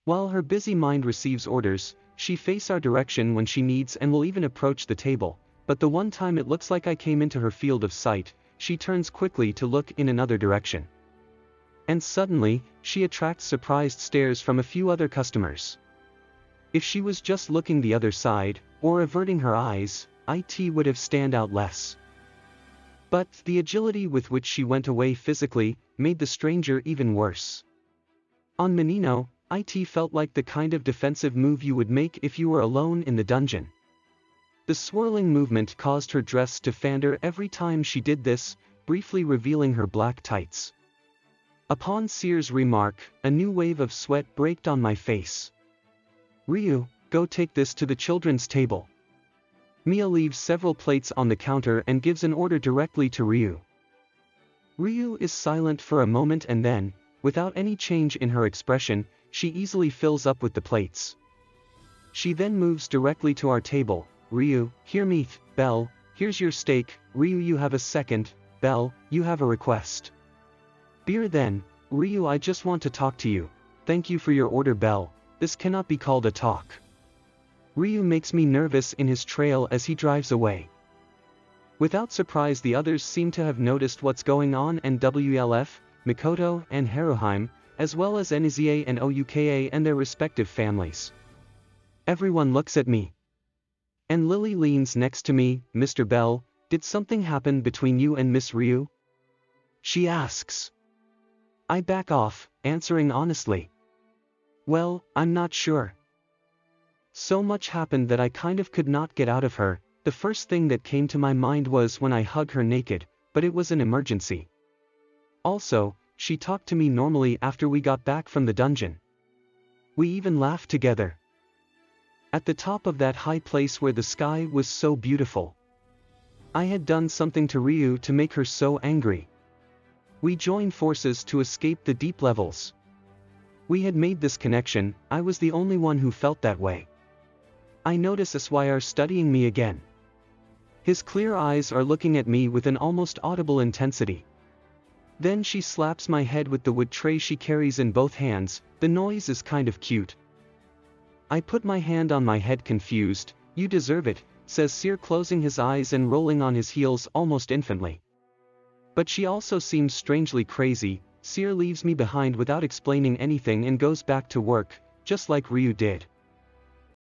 While her busy mind receives orders, she faces our direction when she needs and will even approach the table, but the one time it looks like I came into her field of sight, she turns quickly to look in another direction. And suddenly, she attracts surprised stares from a few other customers. If she was just looking the other side, or averting her eyes, it would have stand out less. But the agility with which she went away physically made the stranger even worse. On Menino, it felt like the kind of defensive move you would make if you were alone in the dungeon. The swirling movement caused her dress to flounder every time she did this, briefly revealing her black tights. Upon Syr's remark, a new wave of sweat braked on my face. "Ryu, go take this to the children's table." Mia leaves several plates on the counter and gives an order directly to Ryu. Ryu is silent for a moment and then, without any change in her expression, she easily fills up with the plates. She then moves directly to our table. "Ryu, hear me, Bell, here's your steak." "Ryu, you have a second." "Bell, you have a request." "Beer then." "Ryu, I just want to talk to you." "Thank you for your order, Bell, this cannot be called a talk." Ryu makes me nervous in his trail as he drives away. Without surprise, the others seem to have noticed what's going on, and WLF, Mikoto and Haruheim, as well as Nizie and Ouka and their respective families. Everyone looks at me. And Lily leans next to me. "Mr. Bell, did something happen between you and Miss Ryu?" she asks. I back off, answering honestly. "Well, I'm not sure. So much happened that I kind of could not get out of her." The first thing that came to my mind was when I hug her naked, but it was an emergency. Also, she talked to me normally after we got back from the dungeon. We even laughed together. At the top of that high place where the sky was so beautiful. I had done something to Ryu to make her so angry. We joined forces to escape the deep levels. We had made this connection. I was the only one who felt that way. I notice Syr studying me again. His clear eyes are looking at me with an almost audible intensity. Then she slaps my head with the wood tray she carries in both hands. The noise is kind of cute. I put my hand on my head confused. "You deserve it," says Syr, closing his eyes and rolling on his heels almost infantily. But she also seems strangely crazy. Syr leaves me behind without explaining anything and goes back to work, just like Ryu did.